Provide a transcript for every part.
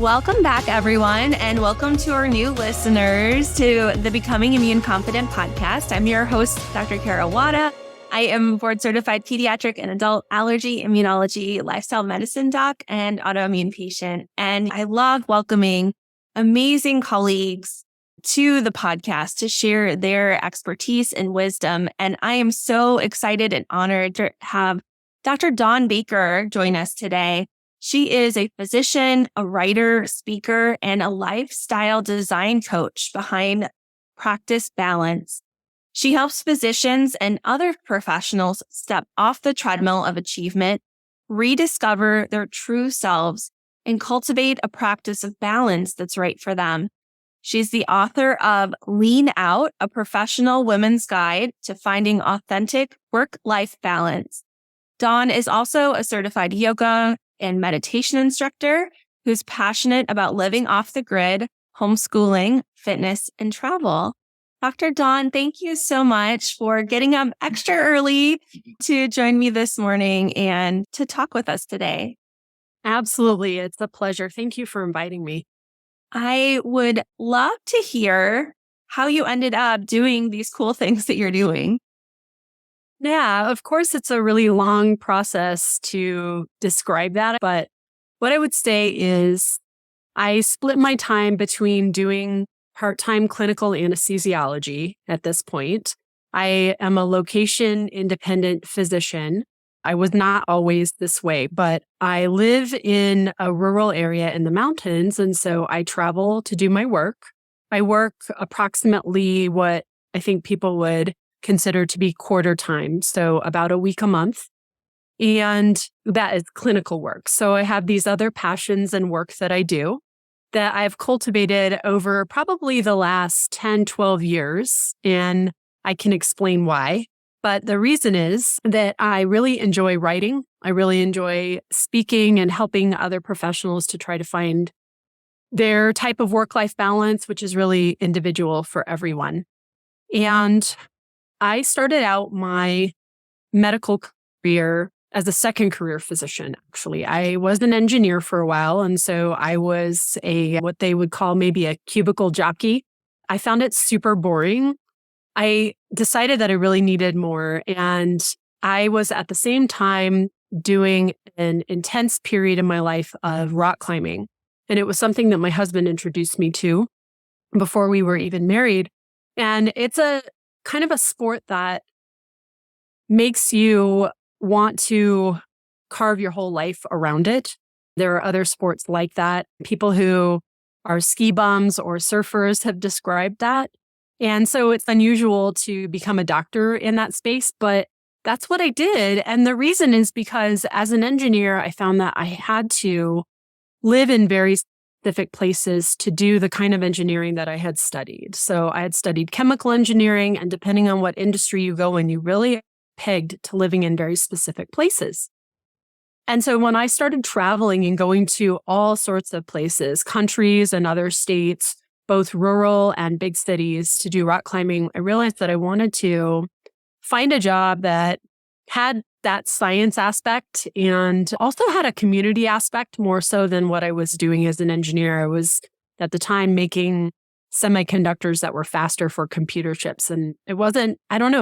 Welcome back, everyone, and welcome to our new listeners to the Becoming Immune Confident podcast. I'm your host, Dr. Wada. I am board-certified pediatric and adult allergy, immunology, lifestyle medicine doc, and autoimmune patient. And I love welcoming amazing colleagues to the podcast to share their expertise and wisdom. And I am so excited and honored to have Dr. Dawn Baker join us today. She is a physician, a writer, speaker, and a lifestyle design coach behind Practice Balance. She helps physicians and other professionals step off the treadmill of achievement, rediscover their true selves, and cultivate a practice of balance that's right for them. She's the author of Lean Out, a professional women's guide to finding authentic work-life balance. Dawn is also a certified yoga and meditation instructor who's passionate about living off the grid, homeschooling, fitness, and travel. Dr. Dawn, thank you so much for getting up extra early to join me this morning and to talk with us today. Absolutely. It's a pleasure. Thank you for inviting me. I would love to hear how you ended up doing these cool things that you're doing. Yeah, of course, it's a really long process to describe that. But what I would say is I split my time between doing part-time clinical anesthesiology at this point. I am a location-independent physician. I was not always this way, but I live in a rural area in the mountains, and so I travel to do my work. I work approximately what I think people would consider to be quarter time, so about a week a month. And that is clinical work. So I have these other passions and work that I do that I've cultivated over probably the last 10, 12 years, and I can explain why. But the reason is that I really enjoy writing. I really enjoy speaking and helping other professionals to try to find their type of work-life balance, which is really individual for everyone. And I started out my medical career as a second career physician, actually. I was an engineer for a while, and so I was what they would call maybe a cubicle jockey. I found it super boring. I decided that I really needed more, and I was at the same time doing an intense period in my life of rock climbing. And it was something that my husband introduced me to before we were even married. And it's a kind of a sport that makes you want to carve your whole life around it. There are other sports like that. People who are ski bums or surfers have described that. And so it's unusual to become a doctor in that space, but that's what I did. And the reason is because as an engineer, I found that I had to live in very specific places to do the kind of engineering that I had studied. So I had studied chemical engineering, and depending on what industry you go in, you really pegged to living in very specific places. And so when I started traveling and going to all sorts of places, countries and other states, both rural and big cities to do rock climbing, I realized that I wanted to find a job that had that science aspect and also had a community aspect more so than what I was doing as an engineer. I was at the time making semiconductors that were faster for computer chips. And it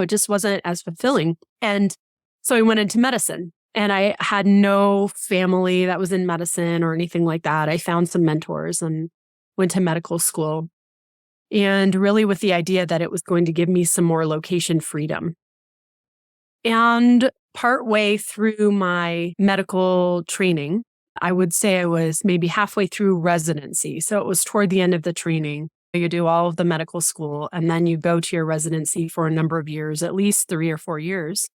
just wasn't as fulfilling. And so I went into medicine, and I had no family that was in medicine or anything like that. I found some mentors and went to medical school, and really with the idea that it was going to give me some more location freedom. And partway through my medical training, I would say I was maybe halfway through residency. So it was toward the end of the training. You do all of the medical school, and then you go to your residency for a number of years, at least 3 or 4 years.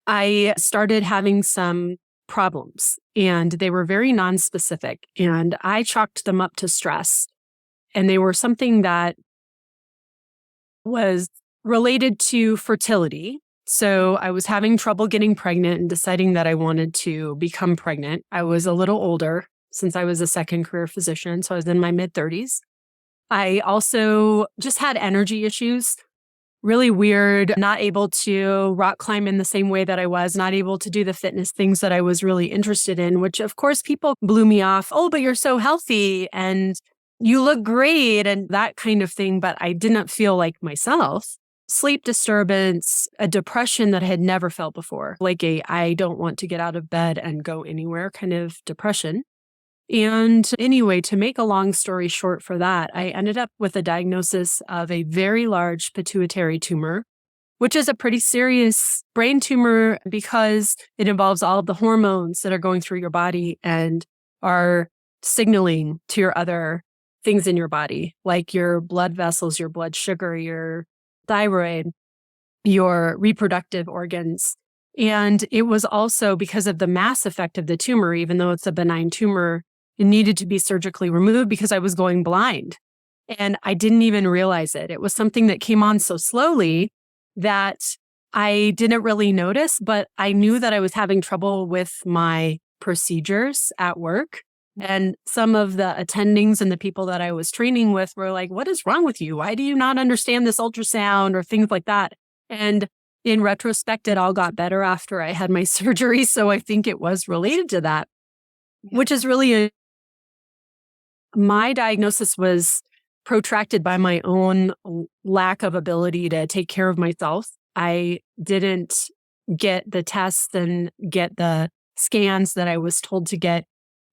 I started having some problems, and they were very nonspecific, and I chalked them up to stress. And they were something that was related to fertility. So I was having trouble getting pregnant and deciding that I wanted to become pregnant. I was a little older since I was a second career physician, so I was in my mid-30s. I also just had energy issues. really weird, not able to rock climb in the same way that I was, not able to do the fitness things that I was really interested in, which of course people blew me off. Oh, but you're so healthy and you look great and that kind of thing. But I didn't feel like myself. Sleep disturbance, a depression that I had never felt before, like I don't want to get out of bed and go anywhere kind of depression. And anyway, to make a long story short for that, I ended up with a diagnosis of a very large pituitary tumor, which is a pretty serious brain tumor because it involves all of the hormones that are going through your body and are signaling to your other things in your body, like your blood vessels, your blood sugar, your thyroid, your reproductive organs. And it was also because of the mass effect of the tumor, even though it's a benign tumor, it needed to be surgically removed because I was going blind. And I didn't even realize it. It was something that came on so slowly that I didn't really notice, but I knew that I was having trouble with my procedures at work. And some of the attendings and the people that I was training with were like, what is wrong with you? Why do you not understand this ultrasound or things like that? And in retrospect, it all got better after I had my surgery. So I think it was related to that, which is really my diagnosis was protracted by my own lack of ability to take care of myself. I didn't get the tests and get the scans that I was told to get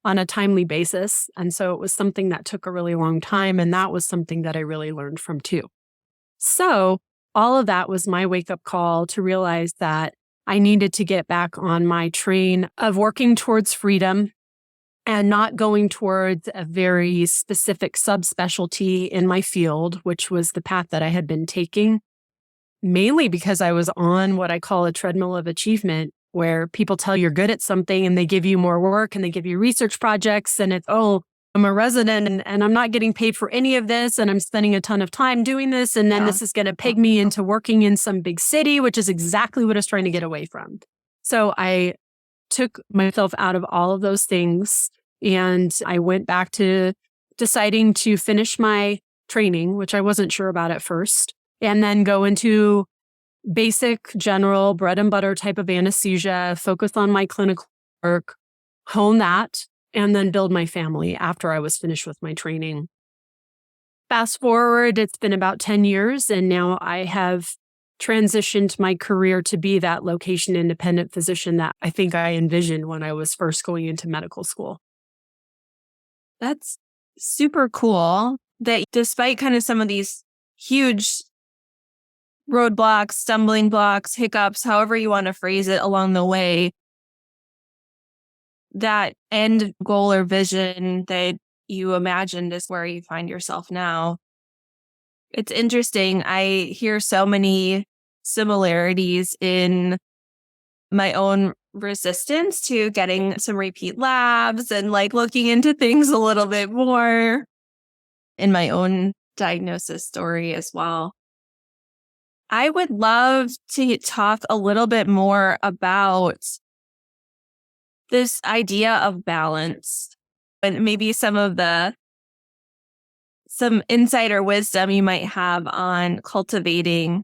on a timely basis. And so it was something that took a really long time. And that was something that I really learned from too. So all of that was my wake-up call to realize that I needed to get back on my train of working towards freedom and not going towards a very specific subspecialty in my field, which was the path that I had been taking, mainly because I was on what I call a treadmill of achievement, where people tell you're good at something and they give you more work and they give you research projects and it's, oh, I'm a resident and I'm not getting paid for any of this and I'm spending a ton of time doing this. And then this is going to peg me into working in some big city, which is exactly what I was trying to get away from. So I took myself out of all of those things. And I went back to deciding to finish my training, which I wasn't sure about at first, and then go into basic, general, bread and butter type of anesthesia, focus on my clinical work, hone that, and then build my family after I was finished with my training. Fast forward, it's been about 10 years, and now I have transitioned my career to be that location independent physician that I think I envisioned when I was first going into medical school. That's super cool that despite kind of some of these huge roadblocks, stumbling blocks, hiccups, however you want to phrase it along the way, that end goal or vision that you imagined is where you find yourself now. It's interesting. I hear so many similarities in my own resistance to getting some repeat labs and like looking into things a little bit more in my own diagnosis story as well. I would love to talk a little bit more about this idea of balance and maybe some insider wisdom you might have on cultivating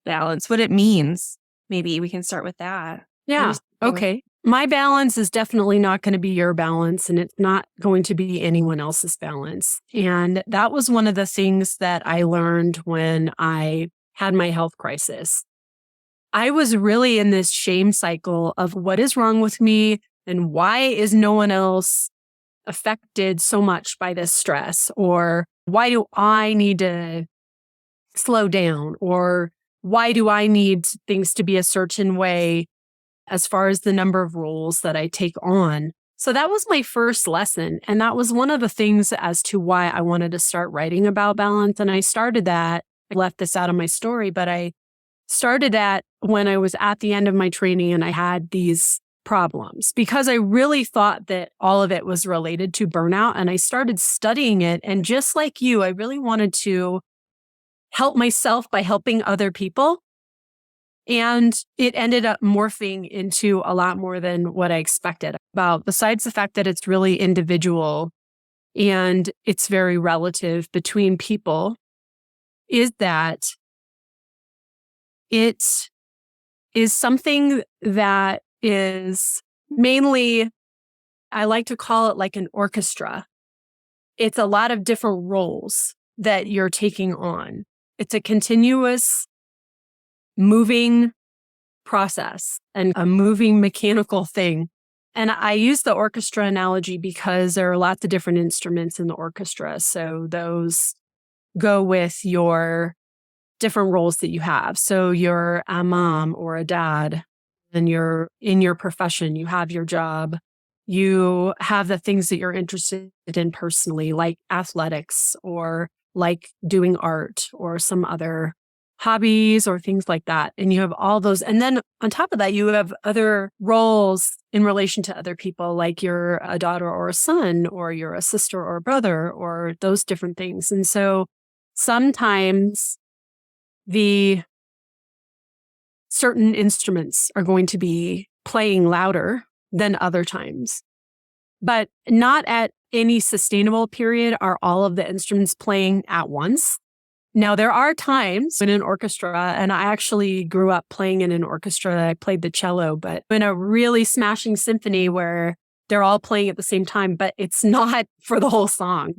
balance, what it means. Maybe we can start with that. Yeah. Okay. My balance is definitely not going to be your balance, and it's not going to be anyone else's balance. And that was one of the things that I learned when I had my health crisis. I was really in this shame cycle of what is wrong with me and why is no one else affected so much by this stress? Or why do I need to slow down? Or why do I need things to be a certain way as far as the number of roles that I take on? So that was my first lesson. And that was one of the things as to why I wanted to start writing about balance. And I started that, I left this out of my story, but I started that when I was at the end of my training and I had these problems because I really thought that all of it was related to burnout. And I started studying it. And just like you, I really wanted to help myself by helping other people. And it ended up morphing into a lot more than what I expected. Besides the fact that it's really individual and it's very relative between people, is that it is something that is mainly, I like to call it like an orchestra. It's a lot of different roles that you're taking on. It's a continuous moving process and a moving mechanical thing. And I use the orchestra analogy because there are lots of different instruments in the orchestra. So those go with your different roles that you have. So you're a mom or a dad, and you're in your profession, you have your job, you have the things that you're interested in personally, like athletics or like doing art or some other hobbies or things like that. And you have all those. And then on top of that, you have other roles in relation to other people, like you're a daughter or a son, or you're a sister or a brother, or those different things. And so sometimes the certain instruments are going to be playing louder than other times, but not at any sustainable period are all of the instruments playing at once. Now, there are times in an orchestra, and I actually grew up playing in an orchestra. I played the cello, but in a really smashing symphony where they're all playing at the same time, but it's not for the whole song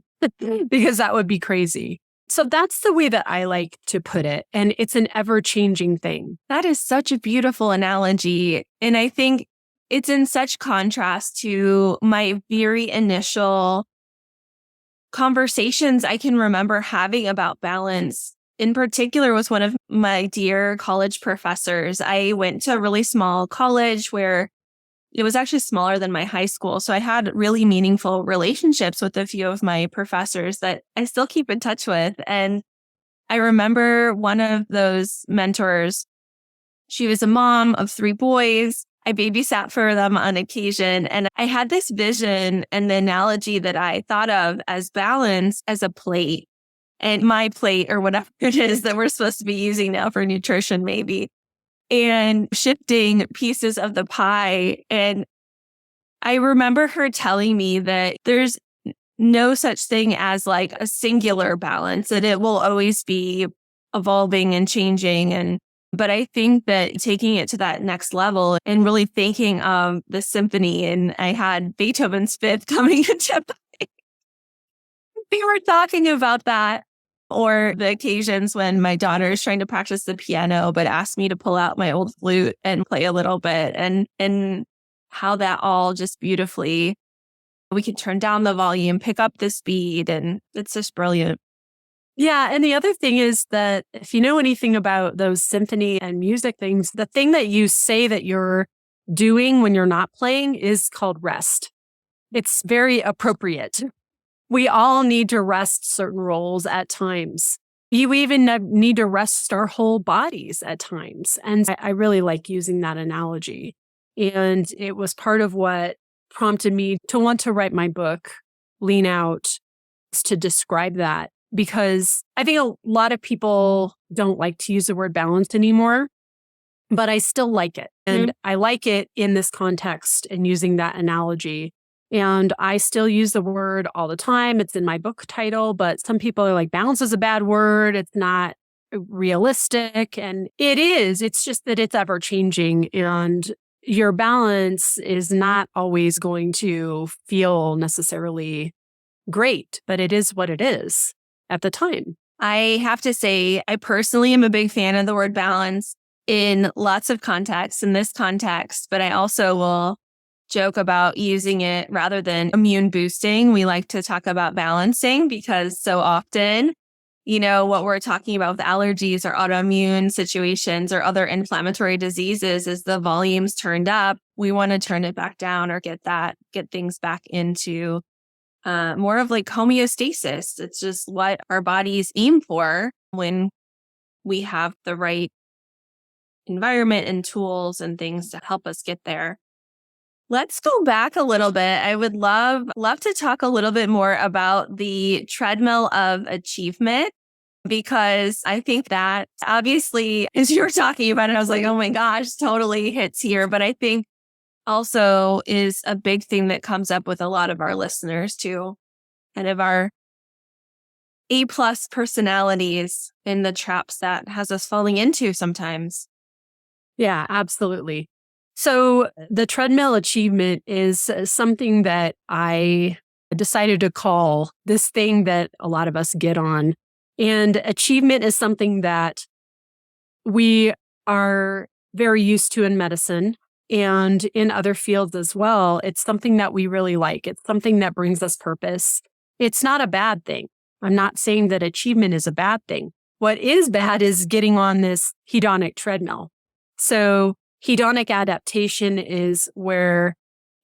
because that would be crazy. So that's the way that I like to put it. And it's an ever-changing thing. That is such a beautiful analogy. And I think it's in such contrast to my very initial conversations I can remember having about balance. In particular, was one of my dear college professors. I went to a really small college where it was actually smaller than my high school. So I had really meaningful relationships with a few of my professors that I still keep in touch with. And I remember one of those mentors, she was a mom of 3 boys. I babysat for them on occasion. And I had this vision and the analogy that I thought of as balance as a plate. And my plate, or whatever it is that we're supposed to be using now for nutrition, maybe, and shifting pieces of the pie. And I remember her telling me that there's no such thing as like a singular balance, that it will always be evolving and changing. But I think that taking it to that next level and really thinking of the symphony, and I had Beethoven's Fifth coming into play. We were talking about that, or the occasions when my daughter is trying to practice the piano, but asked me to pull out my old flute and play a little bit, and how that all just beautifully, we can turn down the volume, pick up the speed, and it's just brilliant. Yeah. And the other thing is that if you know anything about those symphony and music things, the thing that you say that you're doing when you're not playing is called rest. It's very appropriate. We all need to rest certain roles at times. You even need to rest our whole bodies at times. And I really like using that analogy. And it was part of what prompted me to want to write my book, Lean Out, to describe that. Because I think a lot of people don't like to use the word balance anymore, but I still like it. And I like it in this context and using that analogy. And I still use the word all the time. It's in my book title, but some people are like, balance is a bad word. It's not realistic. And it is. It's just that it's ever changing. And your balance is not always going to feel necessarily great, but it is what it is at the time. I have to say, I personally am a big fan of the word balance in lots of contexts, in this context, but I also will joke about using it rather than immune boosting. We like to talk about balancing because so often, what we're talking about with allergies or autoimmune situations or other inflammatory diseases is the volume's turned up. We want to turn it back down or get things back into more of like homeostasis. It's just what our bodies aim for when we have the right environment and tools and things to help us get there. Let's go back a little bit. I would love to talk a little bit more about the treadmill of achievement, because I think that obviously, as you were talking about it, I was like, oh my gosh, totally hits here. But I think also is a big thing that comes up with a lot of our listeners too, kind of our A-plus personalities in the traps that has us falling into sometimes. Yeah, absolutely. So the treadmill achievement is something that I decided to call this thing that a lot of us get on. And achievement is something that we are very used to in medicine and in other fields as well. It's something that we really like. It's something that brings us purpose. It's not a bad thing. I'm not saying that achievement is a bad thing. What is bad is getting on this hedonic treadmill. So hedonic adaptation is where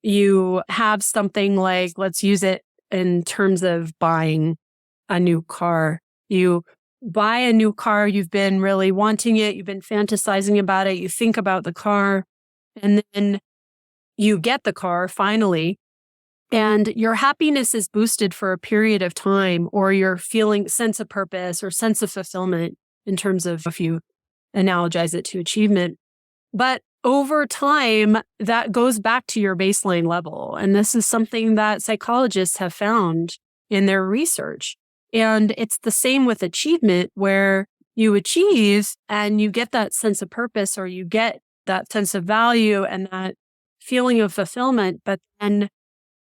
you have something like, let's use it in terms of buying a new car. You buy a new car, you've been really wanting it, you've been fantasizing about it, you think about the car, and then you get the car finally, and your happiness is boosted for a period of time, or you're feeling sense of purpose or sense of fulfillment in terms of if you analogize it to achievement. But over time, that goes back to your baseline level. And this is something that psychologists have found in their research. And it's the same with achievement, where you achieve and you get that sense of purpose, or you get that sense of value and that feeling of fulfillment. But then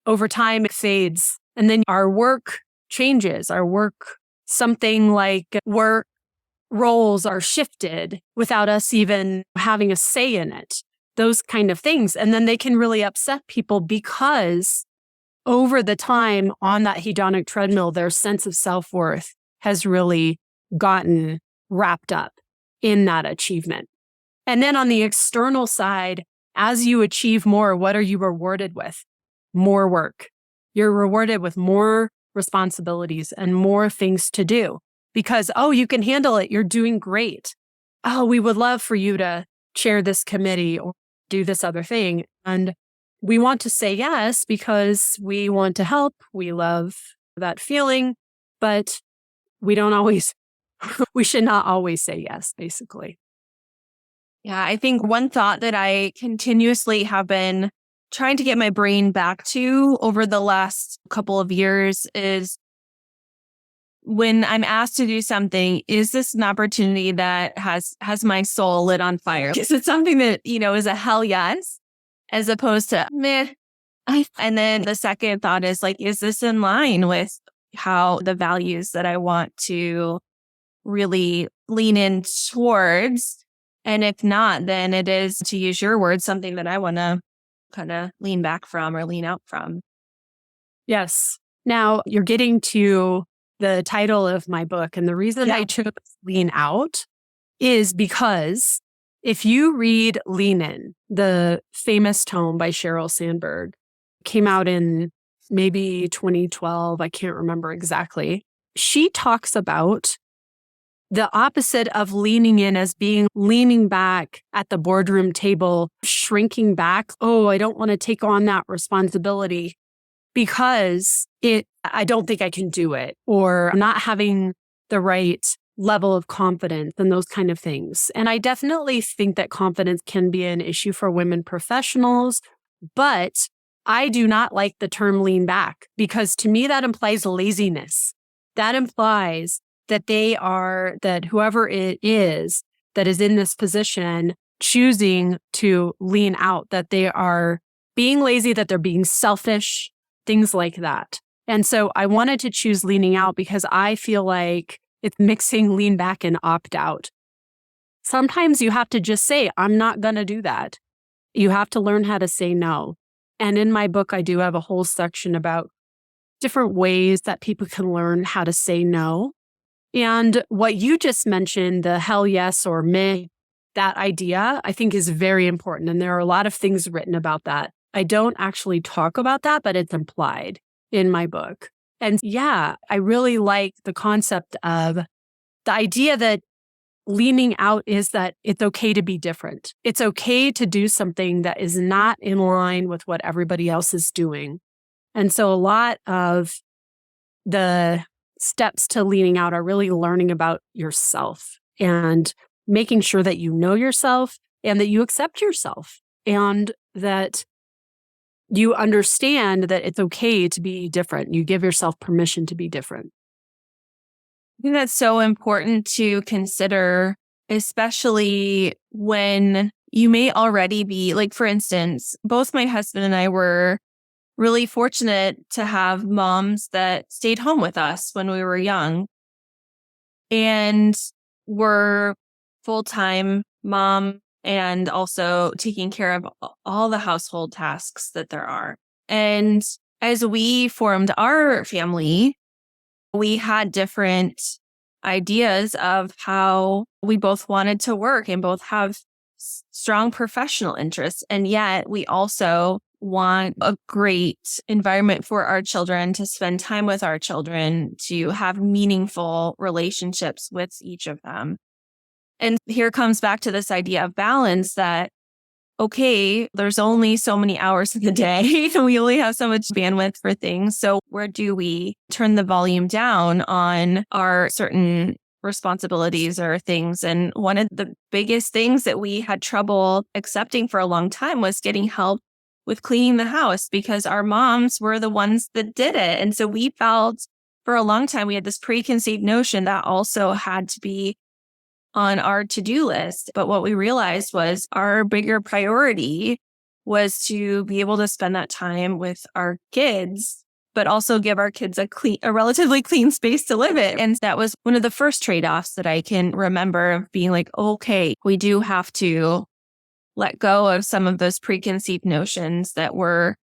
over time, it fades. And then our work changes. Our work, something like work roles are shifted without us even having a say in it, those kind of things. And then they can really upset people because over the time on that hedonic treadmill, their sense of self-worth has really gotten wrapped up in that achievement. And then on the external side, as you achieve more, what are you rewarded with? More work. You're rewarded with more responsibilities and more things to do because, oh, you can handle it. You're doing great. Oh, we would love for you to chair this committee or do this other thing. And we want to say yes because we want to help. We love that feeling, but we don't always, we should not always say yes, basically. Yeah, I think one thought that I continuously have been trying to get my brain back to over the last couple of years is when I'm asked to do something, is this an opportunity that has my soul lit on fire? Is it something that, is a hell yes, as opposed to meh? And then the second thought is like, is this in line with how the values that I want to really lean in towards? And if not, then it is, to use your words, something that I want to kind of lean back from or lean out from. Yes. Now you're getting to the title of my book. And the reason I chose Lean Out is because if you read Lean In, the famous tome by Sheryl Sandberg, came out in maybe 2012. I can't remember exactly. She talks about the opposite of leaning in as being leaning back at the boardroom table, shrinking back. Oh, I don't want to take on that responsibility because I don't think I can do it, or I'm not having the right level of confidence and those kind of things. And I definitely think that confidence can be an issue for women professionals, but I do not like the term lean back because to me that implies laziness. That implies that that whoever it is that is in this position choosing to lean out, that they are being lazy, that they're being selfish, things like that. And so I wanted to choose leaning out because I feel like it's mixing lean back and opt out. Sometimes you have to just say, I'm not going to do that. You have to learn how to say no. And in my book, I do have a whole section about different ways that people can learn how to say no. And what you just mentioned, the hell yes or meh, that idea, I think is very important. And there are a lot of things written about that. I don't actually talk about that, but it's implied in my book. And yeah, I really like the concept of the idea that leaning out is that it's okay to be different. It's okay to do something that is not in line with what everybody else is doing. And so a lot of the steps to leaning out are really learning about yourself and making sure that you know yourself and that you accept yourself and that you understand that it's okay to be different. You give yourself permission to be different. I think that's so important to consider, especially when you may already be, like, for instance, both my husband and I were really fortunate to have moms that stayed home with us when we were young and were full-time mom and also taking care of all the household tasks that there are. And as we formed our family, we had different ideas of how we both wanted to work and both have strong professional interests. And yet we also want a great environment for our children, to spend time with our children, to have meaningful relationships with each of them. And here comes back to this idea of balance that, okay, there's only so many hours in the day and we only have so much bandwidth for things. So where do we turn the volume down on our certain responsibilities or things? And one of the biggest things that we had trouble accepting for a long time was getting help with cleaning the house, because our moms were the ones that did it. And so we felt for a long time, we had this preconceived notion that also had to be on our to-do list. But what we realized was our bigger priority was to be able to spend that time with our kids, but also give our kids a relatively clean space to live in. And that was one of the first trade-offs that I can remember of being like, okay, we do have to let go of some of those preconceived notions that were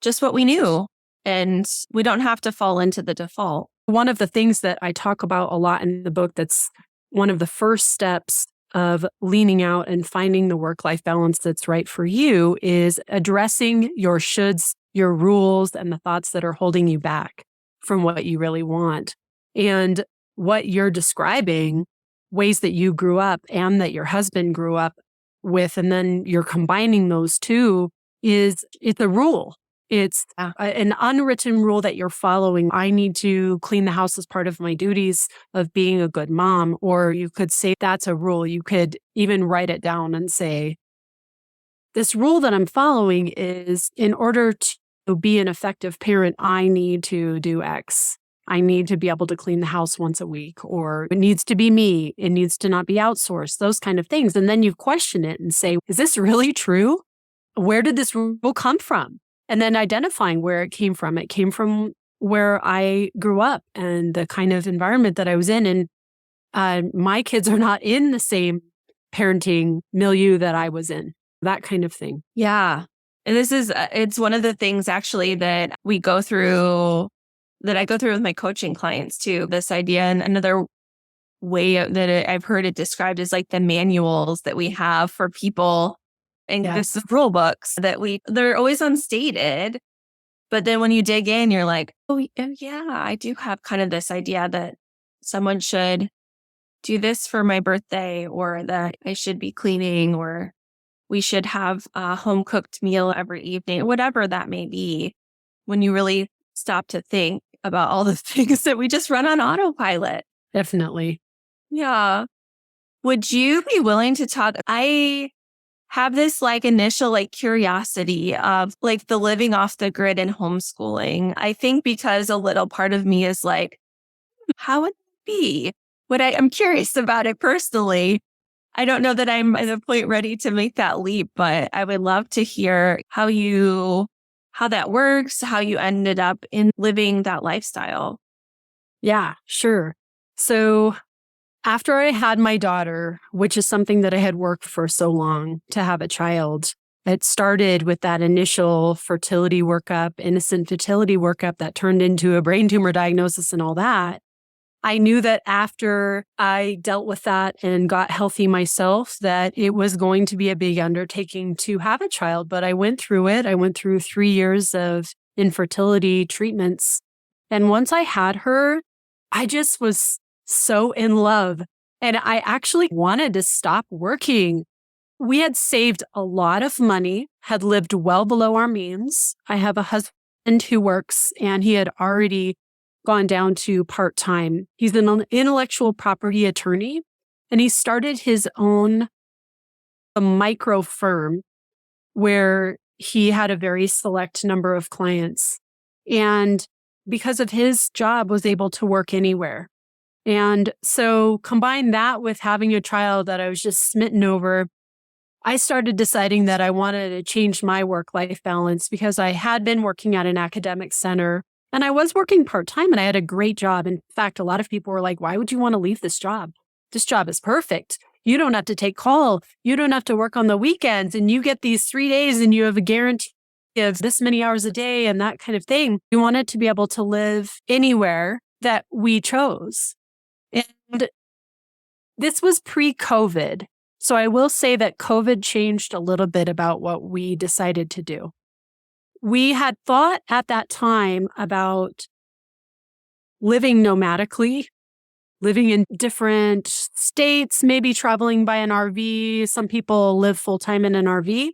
just what we knew. And we don't have to fall into the default. One of the things that I talk about a lot in the book, that's one of the first steps of leaning out and finding the work-life balance that's right for you, is addressing your shoulds, your rules, and the thoughts that are holding you back from what you really want. And what you're describing, ways that you grew up and that your husband grew up with, and then you're combining those two, it's a rule. It's an unwritten rule that you're following. I need to clean the house as part of my duties of being a good mom. Or you could say that's a rule. You could even write it down and say, this rule that I'm following is, in order to be an effective parent, I need to do X. I need to be able to clean the house once a week, or it needs to be me. It needs to not be outsourced, those kind of things. And then you question it and say, is this really true? Where did this rule come from? And then identifying where it came from. It came from where I grew up and the kind of environment that I was in. And my kids are not in the same parenting milieu that I was in, that kind of thing. Yeah. And it's one of the things actually that we go through, that I go through with my coaching clients too. This idea, and another way that I've heard it described is like the manuals that we have for people, and this rule books that they're always unstated. But then when you dig in, you're like, oh yeah, I do have kind of this idea that someone should do this for my birthday, or that I should be cleaning, or we should have a home cooked meal every evening, whatever that may be. When you really stop to think about all the things that we just run on autopilot. Definitely. Yeah. Would you be willing to talk? I have this like initial like curiosity of like the living off the grid and homeschooling. I think because a little part of me is like, how would it be? I'm curious about it personally. I don't know that I'm at the point ready to make that leap, but I would love to hear how that works, how you ended up in living that lifestyle. Yeah, sure. So after I had my daughter, which is something that I had worked for so long to have a child, it started with that initial fertility workup, innocent fertility workup that turned into a brain tumor diagnosis and all that. I knew that after I dealt with that and got healthy myself, that it was going to be a big undertaking to have a child. But I went through it. I went through 3 years of infertility treatments. And once I had her, I just was so in love. And I actually wanted to stop working. We had saved a lot of money, had lived well below our means. I have a husband who works, and he had already gone down to part-time. He's an intellectual property attorney, and he started his own micro firm where he had a very select number of clients. And because of his job, was able to work anywhere. And so combine that with having a child that I was just smitten over. I started deciding that I wanted to change my work-life balance because I had been working at an academic center and I was working part-time and I had a great job. In fact, a lot of people were like, why would you want to leave this job? This job is perfect. You don't have to take call. You don't have to work on the weekends and you get these 3 days and you have a guarantee of this many hours a day and that kind of thing. We wanted to be able to live anywhere that we chose. And this was pre-COVID. So I will say that COVID changed a little bit about what we decided to do. We had thought at that time about living nomadically, living in different states, maybe traveling by an RV. Some people live full-time in an RV.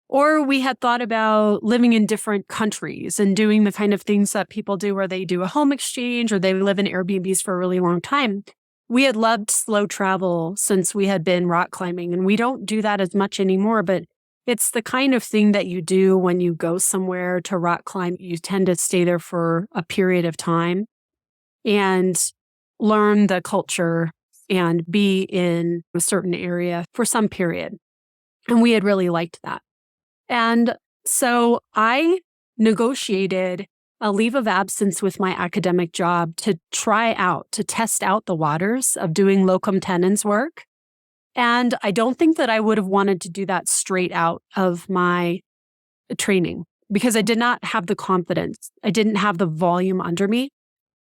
Or we had thought about living in different countries and doing the kind of things that people do where they do a home exchange or they live in Airbnbs for a really long time. We had loved slow travel since we had been rock climbing, and we don't do that as much anymore, but it's the kind of thing that you do when you go somewhere to rock climb. You tend to stay there for a period of time and learn the culture and be in a certain area for some period. And we had really liked that. And so I negotiated a leave of absence with my academic job to test out the waters of doing locum tenens work. And I don't think that I would have wanted to do that straight out of my training because I did not have the confidence. I didn't have the volume under me,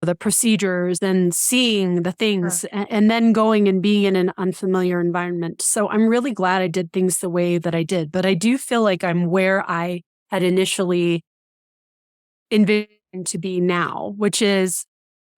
the procedures and seeing the things and then going and being in an unfamiliar environment. So I'm really glad I did things the way that I did. But I do feel like I'm where I had initially envisioned to be now, which is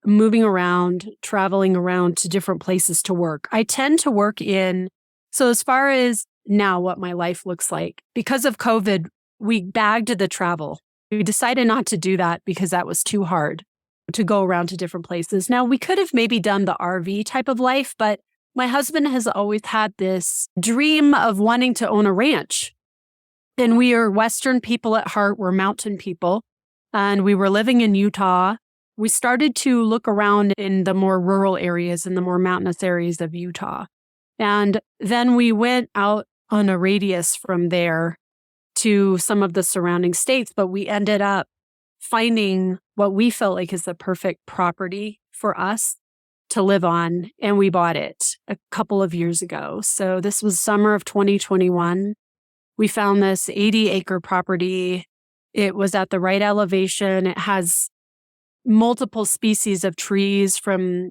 moving around, traveling around to different places to work. I tend to work so as far as now what my life looks like, because of COVID, we bagged the travel. We decided not to do that because that was too hard to go around to different places. Now, we could have maybe done the RV type of life, but my husband has always had this dream of wanting to own a ranch. And we are Western people at heart. We're mountain people. And we were living in Utah. We started to look around in the more rural areas and the more mountainous areas of Utah. And then we went out on a radius from there to some of the surrounding states, but we ended up finding what we felt like is the perfect property for us to live on. And we bought it a couple of years ago. So this was summer of 2021. We found this 80-acre property. It was at the right elevation. It has multiple species of trees from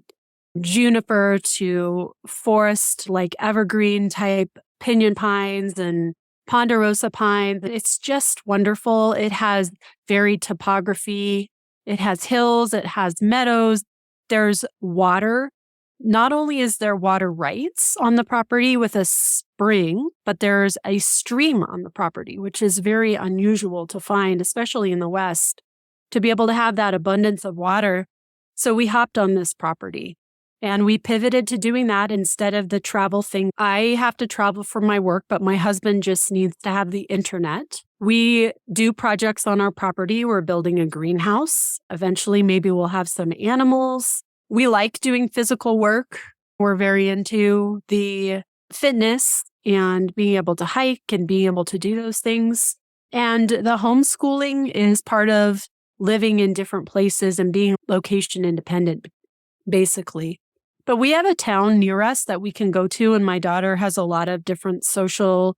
juniper to forest, like evergreen type pinyon pines and ponderosa pines. It's just wonderful. It has varied topography. It has hills. It has meadows. There's water. Not only is there water rights on the property with a spring, but there's a stream on the property, which is very unusual to find, especially in the West, to be able to have that abundance of water. So we hopped on this property and we pivoted to doing that instead of the travel thing. I have to travel for my work, but my husband just needs to have the internet. We do projects on our property. We're building a greenhouse. Eventually, maybe we'll have some animals. We like doing physical work. We're very into the fitness and being able to hike and being able to do those things. And the homeschooling is part of living in different places and being location independent, basically. But we have a town near us that we can go to, and my daughter has a lot of different social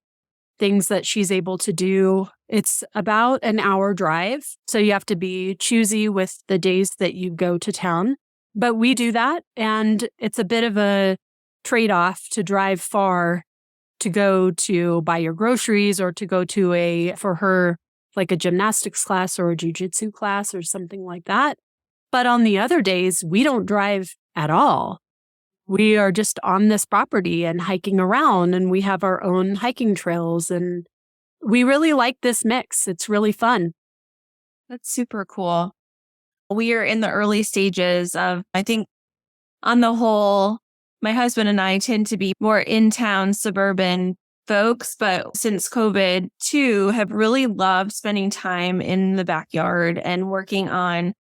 things that she's able to do. It's about an hour drive, so you have to be choosy with the days that you go to town. But we do that, and it's a bit of a trade-off to drive far to go to buy your groceries or to go to for her, like a gymnastics class or a jiu-jitsu class or something like that. But on the other days, we don't drive at all. We are just on this property and hiking around, and we have our own hiking trails, and we really like this mix. It's really fun. That's super cool. We are in the early stages of, I think, on the whole, my husband and I tend to be more in-town suburban folks, but since COVID too, have really loved spending time in the backyard and working on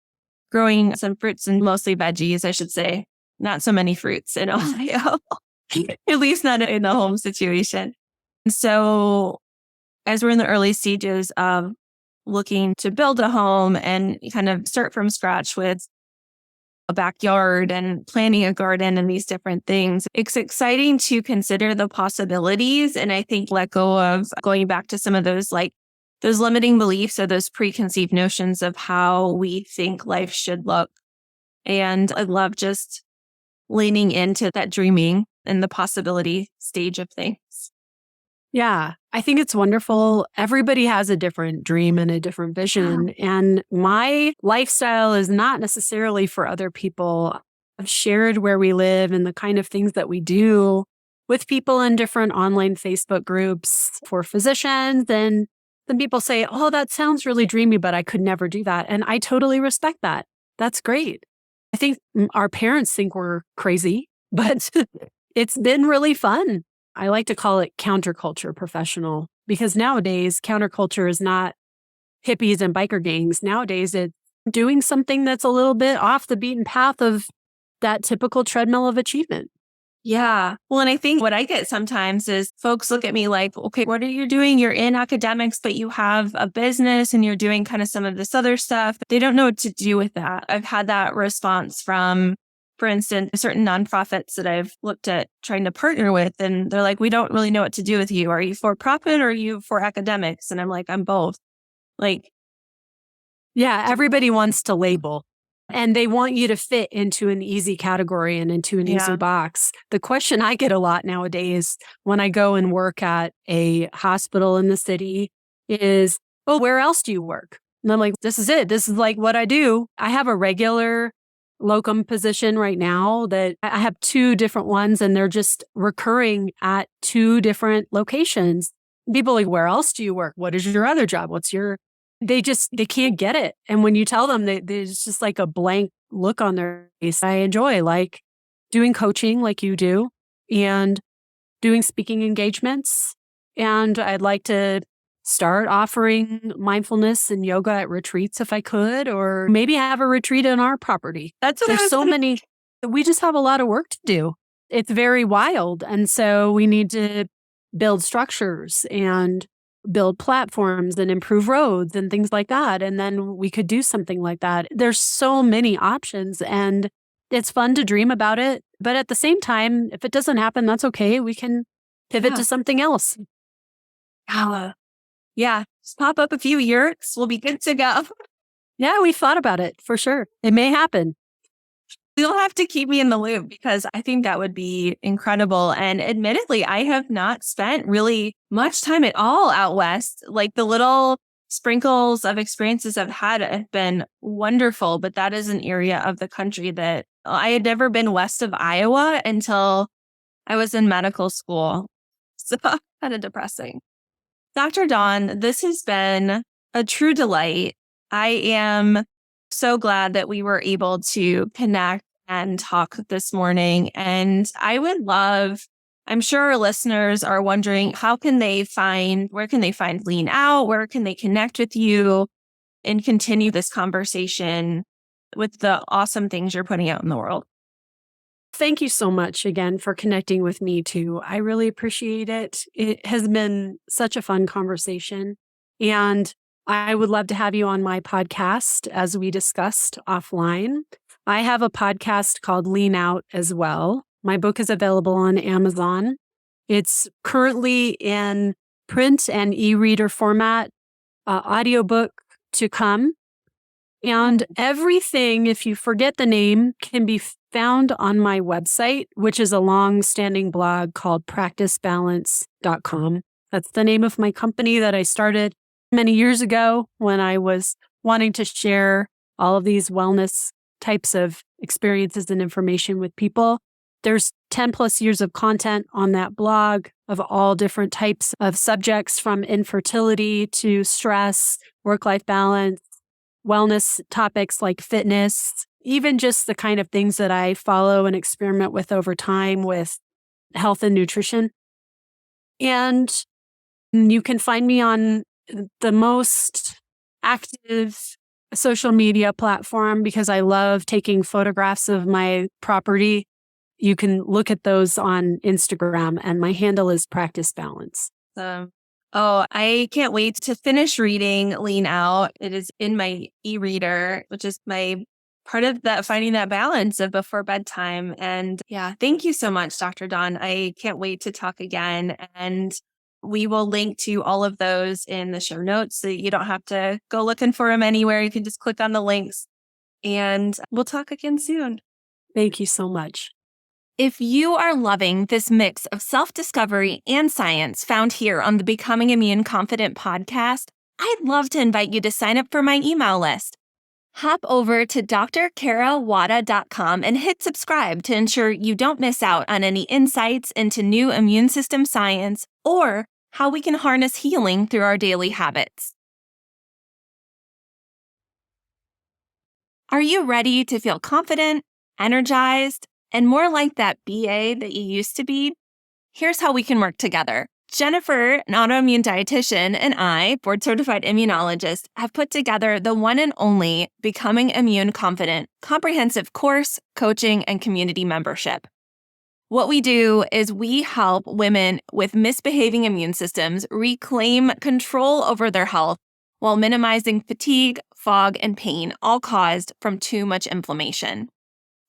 growing some fruits and mostly veggies, I should say, not so many fruits in Ohio, at least not in a home situation. So as we're in the early stages of looking to build a home and kind of start from scratch with a backyard and planting a garden and these different things, it's exciting to consider the possibilities. And I think let go of going back to some of those those limiting beliefs or those preconceived notions of how we think life should look. And I love just leaning into that dreaming and the possibility stage of things. Yeah, I think it's wonderful. Everybody has a different dream and a different vision. And my lifestyle is not necessarily for other people. I've shared where we live and the kind of things that we do with people in different online Facebook groups for physicians. And then people say, oh, that sounds really dreamy, but I could never do that. And I totally respect that. That's great. I think our parents think we're crazy, but it's been really fun. I like to call it counterculture professional because nowadays counterculture is not hippies and biker gangs. Nowadays it's doing something that's a little bit off the beaten path of that typical treadmill of achievement. Yeah. Well, and I think what I get sometimes is folks look at me like, okay, what are you doing? You're in academics, but you have a business and you're doing kind of some of this other stuff. They don't know what to do with that. I've had that response from, for instance, certain nonprofits that I've looked at trying to partner with. And they're like, we don't really know what to do with you. Are you for profit or are you for academics? And I'm like, I'm both. Yeah, everybody wants to label. And they want you to fit into an easy category and into an easy box. The question I get a lot nowadays when I go and work at a hospital in the city is, oh, where else do you work? And I'm like, this is it. This is like what I do. I have a regular locum position right now that I have 2 different ones and they're just recurring at 2 different locations. People are like, where else do you work? What is your other job? They can't get it. And when you tell them, there's just like a blank look on their face. I enjoy like doing coaching like you do and doing speaking engagements. And I'd like to start offering mindfulness and yoga at retreats if I could, or maybe have a retreat on our property. There's so many. We just have a lot of work to do. It's very wild. And so we need to build structures and build platforms and improve roads and things like that. And then we could do something like that. There's so many options and it's fun to dream about it. But at the same time, if it doesn't happen, that's okay. We can pivot to something else. Yeah. Just pop up a few yurts. We'll be good to go. Yeah, we thought about it for sure. It may happen. You'll have to keep me in the loop because I think that would be incredible. And admittedly, I have not spent really much time at all out west. Like the little sprinkles of experiences I've had have been wonderful, but that is an area of the country that I had never been west of Iowa until I was in medical school. So kind of depressing. Dr. Dawn, this has been a true delight. I am so glad that we were able to connect and talk this morning. And I would love, I'm sure our listeners are wondering, where can they find Lean Out? Where can they connect with you and continue this conversation with the awesome things you're putting out in the world? Thank you so much again for connecting with me too. I really appreciate it. It has been such a fun conversation. And I would love to have you on my podcast as we discussed offline. I have a podcast called Lean Out as well. My book is available on Amazon. It's currently in print and e-reader format, audiobook to come. And everything, if you forget the name, can be found on my website, which is a long-standing blog called practicebalance.com. That's the name of my company that I started many years ago when I was wanting to share all of these wellness types of experiences and information with people. There's 10 plus years of content on that blog of all different types of subjects from infertility to stress, work-life balance, wellness topics like fitness, even just the kind of things that I follow and experiment with over time with health and nutrition. And you can find me on the most active social media platform because I love taking photographs of my property you can look at those on Instagram, and my handle is Practice Balance. I can't wait to finish reading Lean Out. It is in my e-reader, which is my part of that, finding that balance of before bedtime. And yeah, thank you so much, Dr. Dawn. I can't wait to talk again. And we will link to all of those in the show notes so you don't have to go looking for them anywhere. You can just click on the links, and we'll talk again soon. Thank you so much. If you are loving this mix of self-discovery and science found here on the Becoming Immune Confident podcast, I'd love to invite you to sign up for my email list. Hop over to drkarawada.com and hit subscribe to ensure you don't miss out on any insights into new immune system science or how we can harness healing through our daily habits. Are you ready to feel confident, energized, and more like that BA that you used to be? Here's how we can work together. Jennifer, an autoimmune dietitian, and I, board-certified immunologist, have put together the one and only Becoming Immune Confident comprehensive course, coaching, and community membership. What we do is we help women with misbehaving immune systems reclaim control over their health while minimizing fatigue, fog, and pain, all caused from too much inflammation.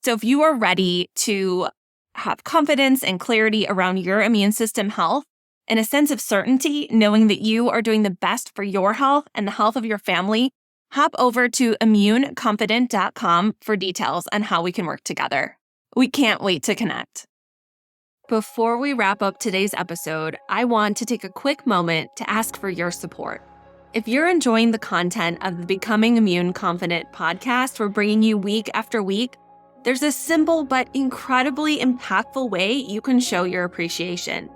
So if you are ready to have confidence and clarity around your immune system health and a sense of certainty, knowing that you are doing the best for your health and the health of your family, hop over to immuneconfident.com for details on how we can work together. We can't wait to connect. Before we wrap up today's episode, I want to take a quick moment to ask for your support. If you're enjoying the content of the Becoming Immune Confident podcast we're bringing you week after week, there's a simple but incredibly impactful way you can show your appreciation.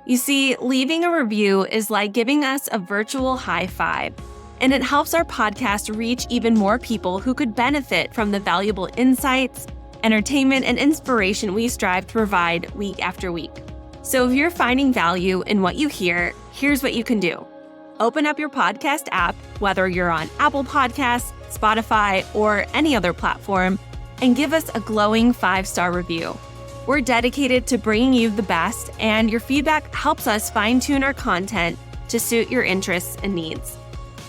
You see, leaving a review is like giving us a virtual high five, and it helps our podcast reach even more people who could benefit from the valuable insights, entertainment, and inspiration we strive to provide week after week. So if you're finding value in what you hear, here's what you can do. Open up your podcast app, whether you're on Apple Podcasts, Spotify, or any other platform, and give us a glowing 5-star review. We're dedicated to bringing you the best, and your feedback helps us fine-tune our content to suit your interests and needs.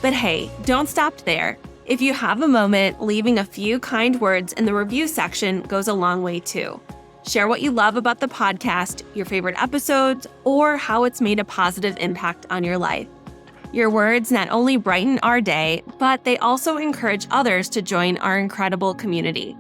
But hey, don't stop there. If you have a moment, leaving a few kind words in the review section goes a long way too. Share what you love about the podcast, your favorite episodes, or how it's made a positive impact on your life. Your words not only brighten our day, but they also encourage others to join our incredible community.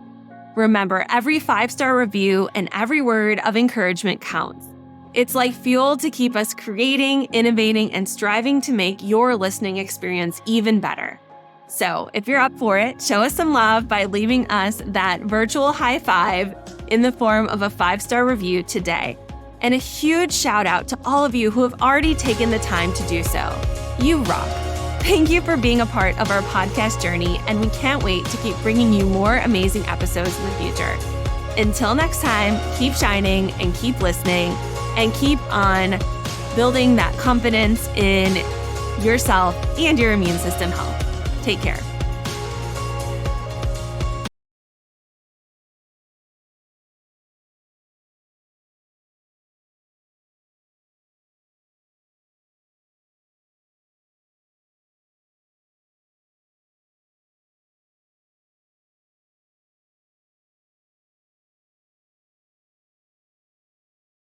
Remember, every 5-star review and every word of encouragement counts. It's like fuel to keep us creating, innovating, and striving to make your listening experience even better. So if you're up for it, show us some love by leaving us that virtual high five in the form of a 5-star review today. And a huge shout out to all of you who have already taken the time to do so. You rock. Thank you for being a part of our podcast journey, and we can't wait to keep bringing you more amazing episodes in the future. Until next time, keep shining and keep listening and keep on building that confidence in yourself and your immune system health. Take care.